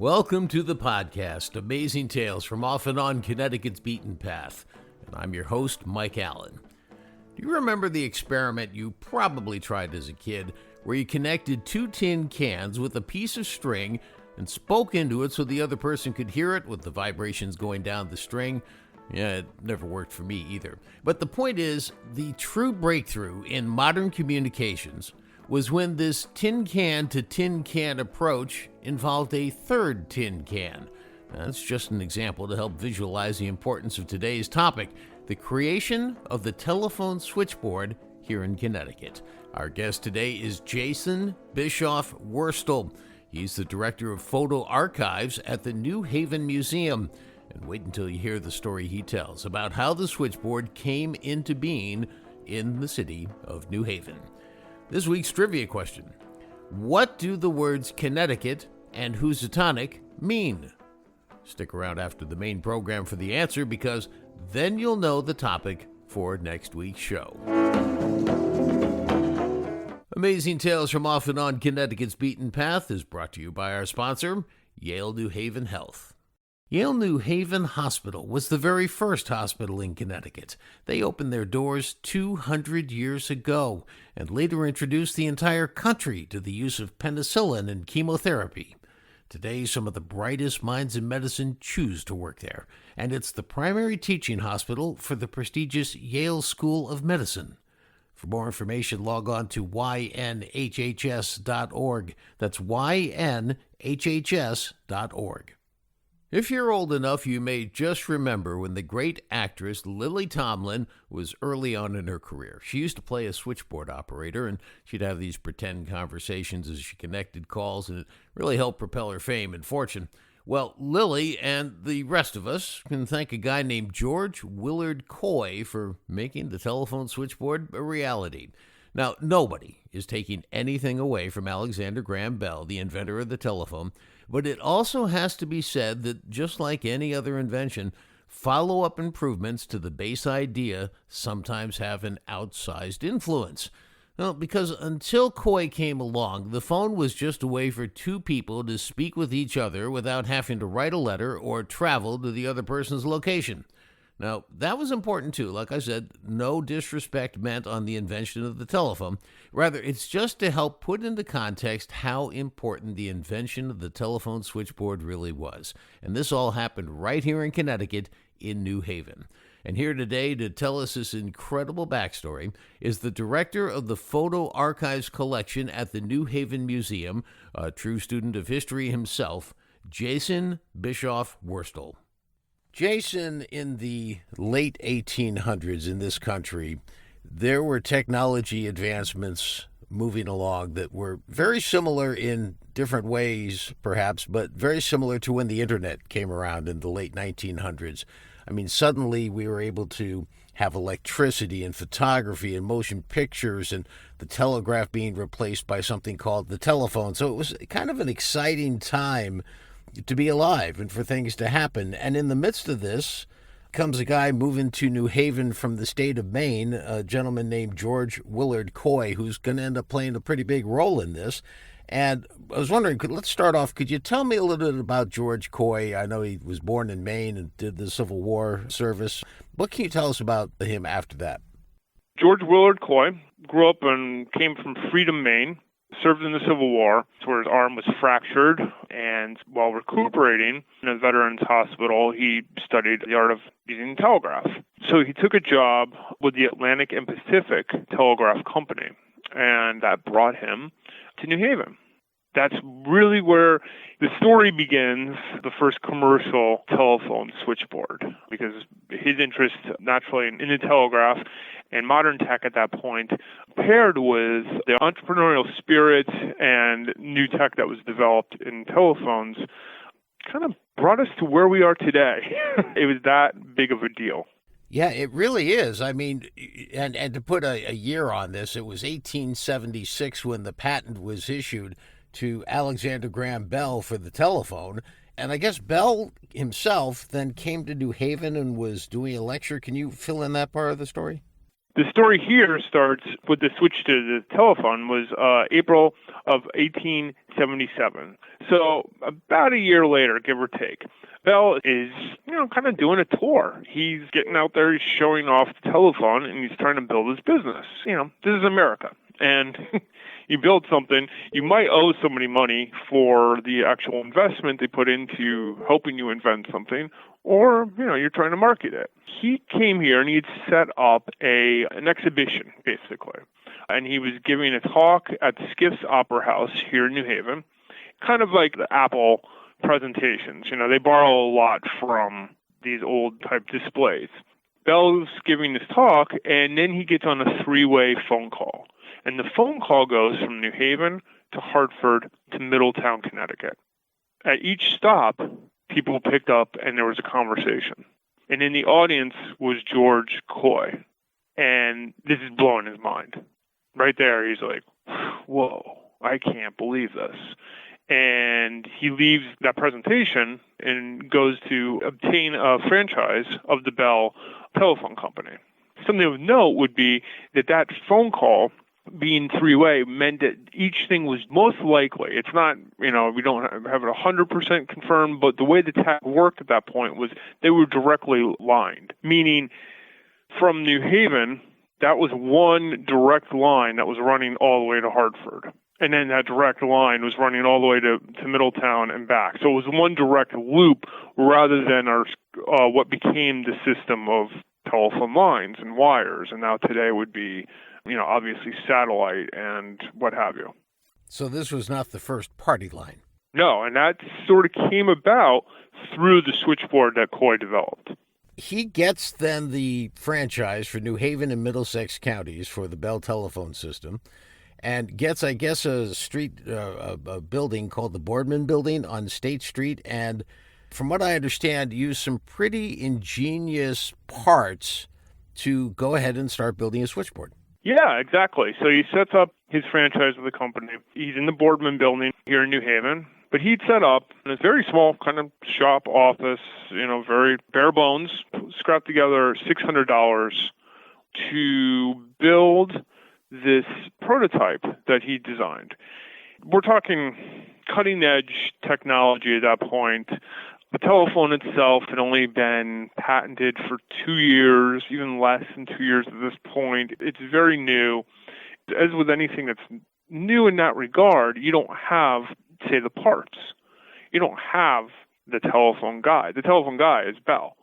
Welcome to the podcast, Amazing Tales from Off and On Connecticut's Beaten Path. And I'm your host, Mike Allen. Do you remember the experiment you probably tried as a kid, where you connected two tin cans with a piece of string and spoke into it so the other person could hear it with the vibrations going down the string? Yeah, it never worked for me either. But the point is, the true breakthrough in modern communications was when this tin can to tin can approach involved a third tin can. That's just an example to help visualize the importance of today's topic, the creation of the telephone switchboard here in Connecticut. Our guest today is Jason Bischoff Wurstel. He's the director of photo archives at the New Haven Museum. And wait until you hear the story he tells about how the switchboard came into being in the city of New Haven. This week's trivia question: what do the words Connecticut and Housatonic mean? Stick around after the main program for the answer, because then you'll know the topic for next week's show. Amazing Tales from Off and On Connecticut's Beaten Path is brought to you by our sponsor, Yale New Haven Health. Yale New Haven Hospital was the very first hospital in Connecticut. They opened their doors 200 years ago and later introduced the entire country to the use of penicillin and chemotherapy. Today, some of the brightest minds in medicine choose to work there, and it's the primary teaching hospital for the prestigious Yale School of Medicine. For more information, log on to ynhhs.org. That's ynhhs.org. If you're old enough, you may just remember when the great actress Lily Tomlin was early on in her career. She used to play a switchboard operator, and she'd have these pretend conversations as she connected calls, and it really helped propel her fame and fortune. Well, Lily and the rest of us can thank a guy named George Willard Coy for making the telephone switchboard a reality. Now, nobody is taking anything away from Alexander Graham Bell, the inventor of the telephone, but it also has to be said that just like any other invention, follow-up improvements to the base idea sometimes have an outsized influence. Well, because until Coy came along, the phone was just a way for two people to speak with each other without having to write a letter or travel to the other person's location. Now, that was important too. Like I said, no disrespect meant on the invention of the telephone. Rather, it's just to help put into context how important the invention of the telephone switchboard really was. And this all happened right here in Connecticut in New Haven. And here today to tell us this incredible backstory is the director of the Photo Archives Collection at the New Haven Museum, a true student of history himself, Jason Bischoff Wurstel. Jason, in the late 1800s in this country, there were technology advancements moving along that were very similar in different ways, perhaps, but very similar to when the internet came around in the late 1900s. I mean, suddenly we were able to have electricity and photography and motion pictures, and the telegraph being replaced by something called the telephone. So it was kind of an exciting time to be alive and for things to happen. And in the midst of this comes a guy moving to New Haven from the state of Maine, a gentleman named George Willard Coy, who's going to end up playing a pretty big role in this. And I was wondering, let's start off, could you tell me a little bit about George Coy? I know he was born in Maine and did the Civil War service. What can you tell us about him after that? George Willard Coy grew up and came from Freedom, Maine. Served in the Civil War, where his arm was fractured, and while recuperating in a veterans hospital, he studied the art of using the telegraph. So he took a job with the Atlantic and Pacific Telegraph Company, and that brought him to New Haven. That's really where the story begins, the first commercial telephone switchboard, because his interest naturally in the telegraph and modern tech at that point, paired with the entrepreneurial spirit and new tech that was developed in telephones, kind of brought us to where we are today. It was that big of a deal. Yeah, it really is. I mean, and to put a year on this, it was 1876 when the patent was issued to Alexander Graham Bell for the telephone. And I guess Bell himself then came to New Haven and was doing a lecture. Can you fill in that part of the story? The story here starts with the switch to the telephone was April of 1877. So about a year later, give or take, Bell is, kind of doing a tour. He's getting out there, he's showing off the telephone, and he's trying to build his business. This is America. And you build something, you might owe somebody money for the actual investment they put into helping you invent something, or, you're trying to market it. He came here and he'd set up an exhibition, basically. And he was giving a talk at Skiff's Opera House here in New Haven, kind of like the Apple presentations. They borrow a lot from these old type displays. Bell's giving this talk, and then he gets on a three-way phone call. And the phone call goes from New Haven to Hartford to Middletown, Connecticut. At each stop, people picked up and there was a conversation. And in the audience was Willard Coy. And this is blowing his mind. Right there, he's like, whoa, I can't believe this. And he leaves that presentation and goes to obtain a franchise of the Bell Telephone Company. Something of note would be that phone call being three-way meant that each thing was most likely, it's not, we don't have it 100% confirmed, but the way the tech worked at that point was they were directly lined, meaning from New Haven, that was one direct line that was running all the way to Hartford. And then that direct line was running all the way to Middletown and back. So it was one direct loop rather than what became the system of telephone lines and wires. And now today would be, obviously satellite and what have you. So this was not the first party line. No, and that sort of came about through the switchboard that Coy developed. He gets then the franchise for New Haven and Middlesex counties for the Bell telephone system, and gets, I guess, a building called the Boardman Building on State Street, and from what I understand, used some pretty ingenious parts to go ahead and start building a switchboard. Yeah, exactly. So he sets up his franchise with the company. He's in the Boardman Building here in New Haven, but he'd set up in a very small kind of shop office, very bare bones, scrapped together $600 to build this prototype that he designed. We're talking cutting-edge technology at that point. The telephone itself had only been patented for 2 years, even less than 2 years at this point. It's very new. As with anything that's new in that regard, you don't have, say, the parts. You don't have the telephone guy. The telephone guy is Bell.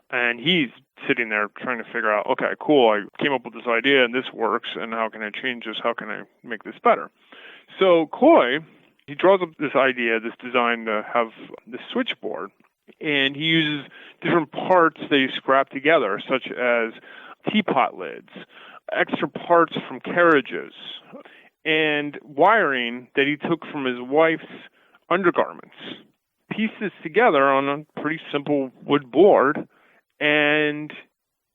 And he's sitting there trying to figure out, okay, cool, I came up with this idea and this works, and how can I change this? How can I make this better? So Coy, he draws up this idea, this design to have the switchboard, and he uses different parts that he scrapped together, such as teapot lids, extra parts from carriages, and wiring that he took from his wife's undergarments. Pieces together on a pretty simple wood board, and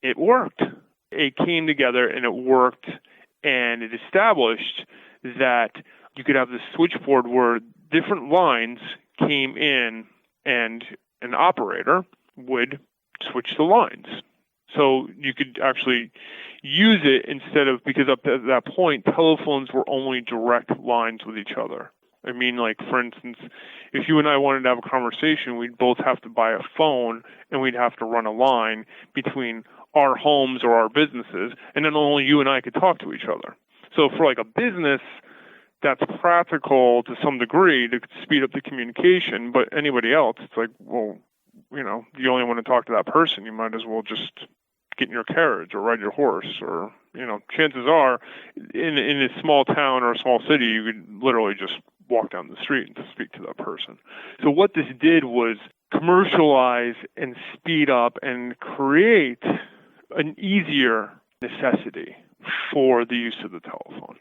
it worked. It came together and it worked, and it established that you could have this switchboard where different lines came in and an operator would switch the lines. So you could actually use it instead of, because up to that point, telephones were only direct lines with each other. I mean, like, for instance, if you and I wanted to have a conversation, we'd both have to buy a phone and we'd have to run a line between our homes or our businesses, and then only you and I could talk to each other. So for like a business, that's practical to some degree to speed up the communication, but anybody else, it's like, well, you only want to talk to that person. You might as well just get in your carriage or ride your horse, or, chances are in a small town or a small city, you could literally just walk down the street and speak to that person. So what this did was commercialize and speed up and create an easier necessity for the use of the telephone.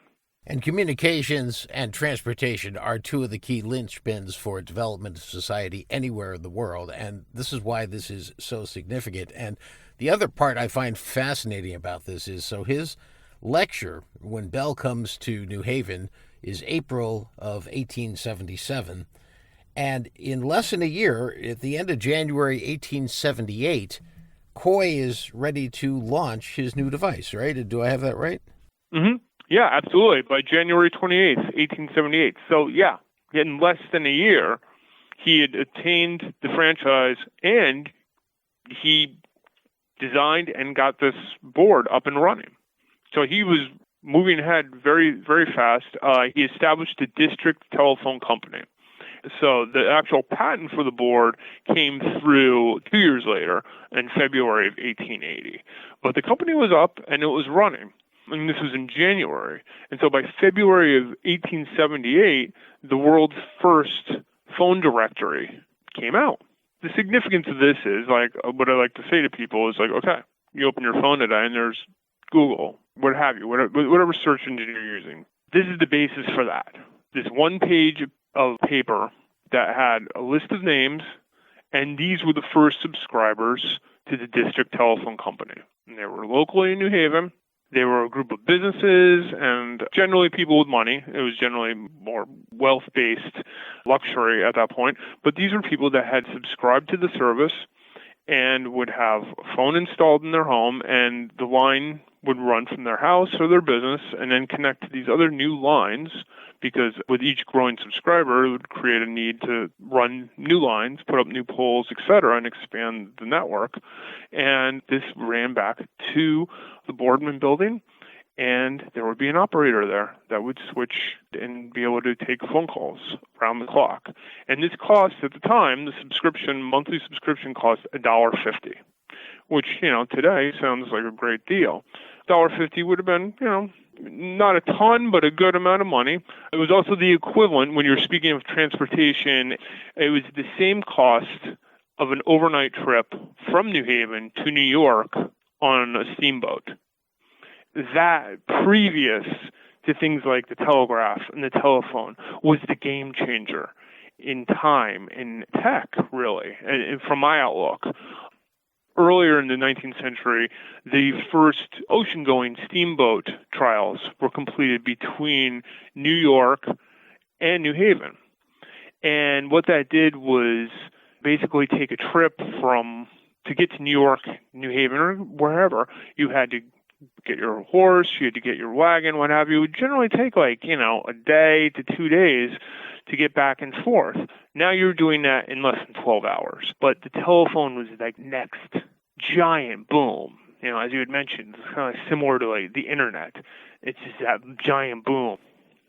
And communications and transportation are two of the key linchpins for development of society anywhere in the world, and this is why this is so significant. And the other part I find fascinating about this is, so his lecture, when Bell comes to New Haven, is April of 1877, and in less than a year, at the end of January 1878, Coy is ready to launch his new device, right? Do I have that right? Mm-hmm. Yeah, absolutely. By January 28th, 1878. So, yeah, in less than a year, he had attained the franchise and he designed and got this board up and running. So he was moving ahead very, very fast. He established a district telephone company. So the actual patent for the board came through 2 years later in February of 1880. But the company was up and it was running. And this was in January. And so by February of 1878, the world's first phone directory came out. The significance of this is, like, what I like to say to people is, like, okay, you open your phone today and there's Google, what have you, whatever search engine you're using. This is the basis for that. This one page of paper that had a list of names, and these were the first subscribers to the district telephone company. And they were locally in New Haven. They were a group of businesses and generally people with money. It was generally more wealth-based luxury at that point. But these were people that had subscribed to the service and would have a phone installed in their home, and the line would run from their house or their business and then connect to these other new lines, because with each growing subscriber, it would create a need to run new lines, put up new poles, etc., and expand the network. And this ran back to the Boardman building, and there would be an operator there that would switch and be able to take phone calls around the clock. And this cost, at the time, the monthly subscription cost $1.50, which, today sounds like a great deal. $1.50 would have been, not a ton, but a good amount of money. It was also the equivalent, when you're speaking of transportation, it was the same cost of an overnight trip from New Haven to New York on a steamboat. That, previous to things like the telegraph and the telephone, was the game changer in time, in tech, really, and from my outlook. Earlier in the 19th century, the first ocean-going steamboat trials were completed between New York and New Haven. And what that did was basically take a trip to get to New York, New Haven, or wherever. You had to get your horse, you had to get your wagon, what have you. It would generally take a day to 2 days to get back and forth. Now you're doing that in less than 12 hours. But the telephone was like next giant boom. As you had mentioned, it's kind of similar to the internet. It's just that giant boom.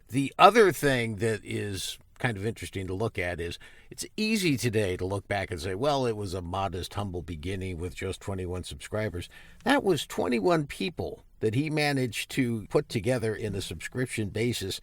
The other thing that is kind of interesting to look at is it's easy today to look back and say, well, it was a modest, humble beginning with just 21 subscribers. That was 21 people that he managed to put together in a subscription basis.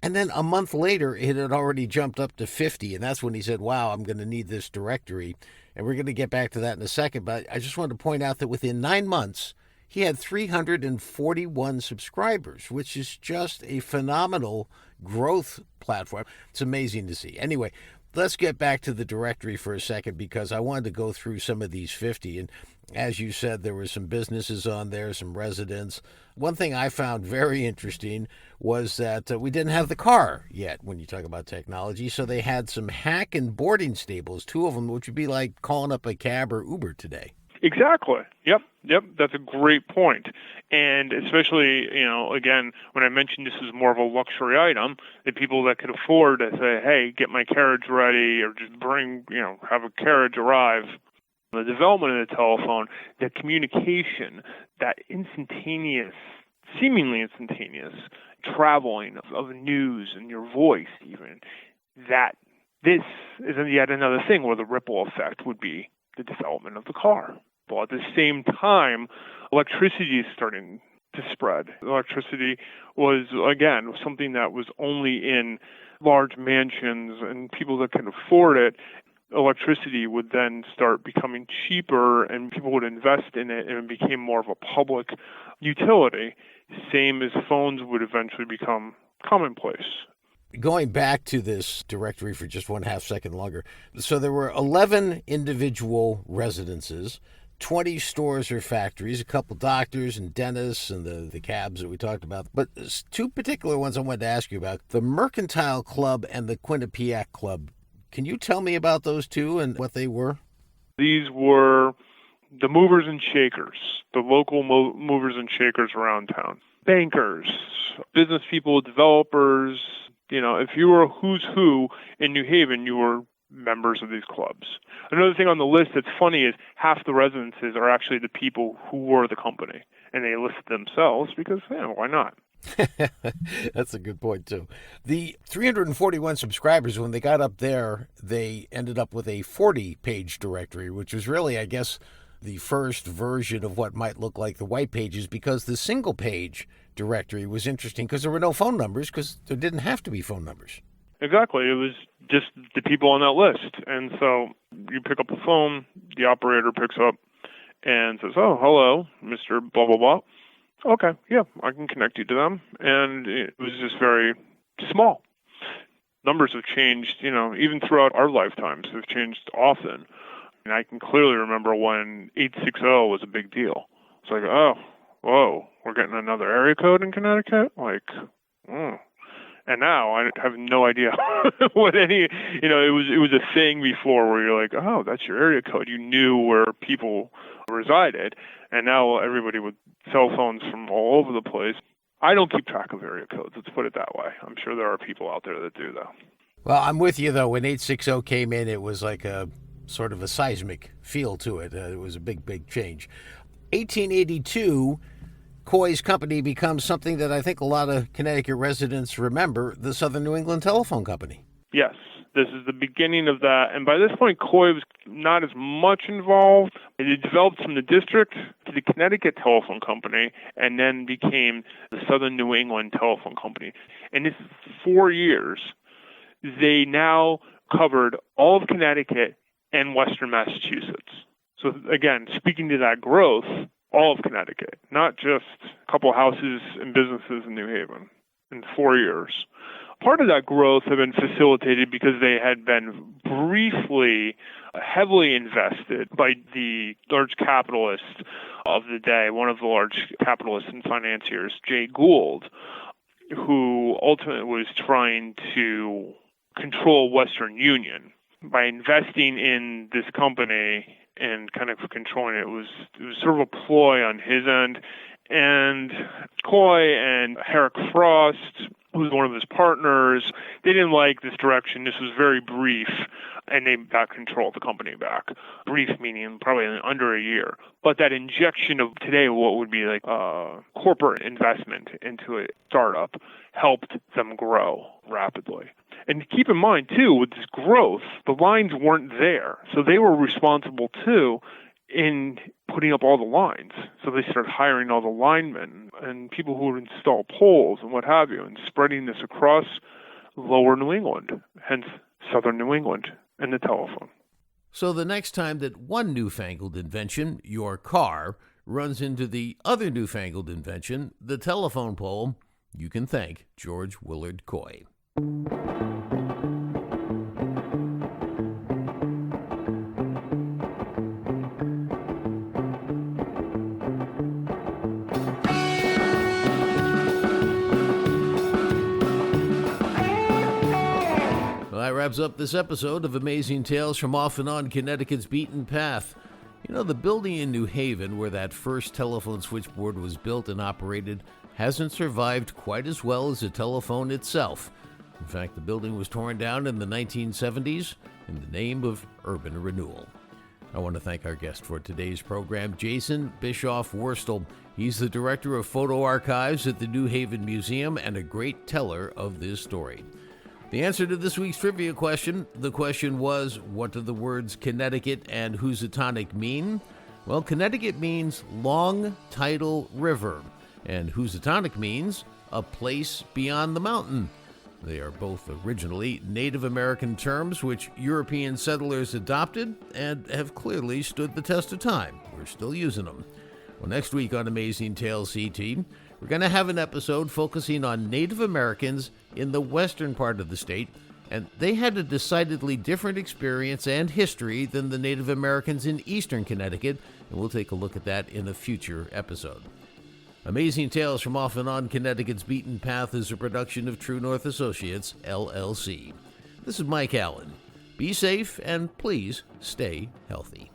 And then a month later, it had already jumped up to 50. And that's when he said, wow, I'm going to need this directory. And we're going to get back to that in a second. But I just wanted to point out that within 9 months, he had 341 subscribers, which is just a phenomenal growth platform. It's amazing to see. Anyway, let's get back to the directory for a second, because I wanted to go through some of these 50. And as you said, there were some businesses on there, some residents. One thing I found very interesting was that we didn't have the car yet when you talk about technology. So they had some hack and boarding stables, two of them, which would be like calling up a cab or Uber today. Exactly. Yep. That's a great point. And especially, again, when I mentioned this was more of a luxury item, the people that could afford to say, hey, get my carriage ready, or just have a carriage arrive. The development of the telephone, the communication, that seemingly instantaneous traveling of news and your voice even, that this is yet another thing where the ripple effect would be the development of the car. Well, at the same time, electricity is starting to spread. Electricity was, again, something that was only in large mansions and people that can afford it. Electricity would then start becoming cheaper and people would invest in it, and it became more of a public utility, same as phones would eventually become commonplace. Going back to this directory for just 1/2 second longer. So there were 11 individual residences, 20 stores or factories, a couple doctors and dentists, and the cabs that we talked about. But two particular ones I wanted to ask you about, the Mercantile Club and the Quinnipiac Club. Can you tell me about those two and what they were? These were the movers and shakers, the local movers and shakers around town, bankers, business people, developers. If you were a who's who in New Haven, you were members of these clubs. Another thing on the list that's funny is half the residences are actually the people who were the company, and they listed themselves because, why not? That's a good point, too. The 341 subscribers, when they got up there, they ended up with a 40-page directory, which was really, I guess, the first version of what might look like the white pages, because the single-page directory was interesting because there were no phone numbers, because there didn't have to be phone numbers. Exactly. It was just the people on that list. And so you pick up the phone, the operator picks up and says, "Oh, hello, Mr. blah, blah, blah." Okay, yeah, I can connect you to them. And it was just very small. Numbers have changed, even throughout our lifetimes, have changed often. And I can clearly remember when 860 was a big deal. It's like, oh, whoa, we're getting another area code in Connecticut? And now I have no idea what it was a thing before where you're like, oh, that's your area code. You knew where people resided. And now everybody with cell phones from all over the place. I don't keep track of area codes. Let's put it that way. I'm sure there are people out there that do, though. Well, I'm with you, though. When 860 came in, it was like a sort of a seismic feel to it. It was a big, big change. 1882, Coy's company becomes something that I think a lot of Connecticut residents remember, the Southern New England Telephone Company. Yes, this is the beginning of that. And by this point, Coy was not as much involved. It developed from the district to the Connecticut Telephone Company and then became the Southern New England Telephone Company. And this 4 years, they now covered all of Connecticut and Western Massachusetts. So again, speaking to that growth, all of Connecticut, not just a couple houses and businesses in New Haven in 4 years. Part of that growth had been facilitated because they had been briefly heavily invested by the large capitalist of the day, one of the large capitalists and financiers, Jay Gould, who ultimately was trying to control Western Union. By investing in this company and kind of controlling it, it was sort of a ploy on his end. And Coy and Herrick Frost, who was one of his partners, they didn't like this direction. This was very brief, and they got control of the company back. Brief meaning probably under a year. But that injection of today, what would be like corporate investment into a startup, helped them grow rapidly. And keep in mind, too, with this growth, the lines weren't there. So they were responsible, too, in putting up all the lines. So they started hiring all the linemen and people who would install poles and what have you, and spreading this across lower New England, hence southern New England and the telephone. So the next time that one newfangled invention, your car, runs into the other newfangled invention, the telephone pole, you can thank George Willard Coy. That wraps up this episode of Amazing Tales from Off and On Connecticut's Beaten Path. You know, the building in New Haven where that first telephone switchboard was built and operated hasn't survived quite as well as the telephone itself. In fact, the building was torn down in the 1970s in the name of urban renewal. I want to thank our guest for today's program, Jason Bischoff-Worstel. He's the director of photo archives at the New Haven Museum and a great teller of this story. The answer to this week's trivia question, the question was, what do the words Connecticut and Housatonic mean? Well, Connecticut means long tidal river, and Housatonic means a place beyond the mountain. They are both originally Native American terms which European settlers adopted and have clearly stood the test of time. We're still using them. Well, next week on Amazing Tales CT, we're going to have an episode focusing on Native Americans in the western part of the state, and they had a decidedly different experience and history than the Native Americans in eastern Connecticut, and we'll take a look at that in a future episode. Amazing Tales from Off and On Connecticut's Beaten Path is a production of True North Associates, LLC. This is Mike Allen. Be safe and please stay healthy.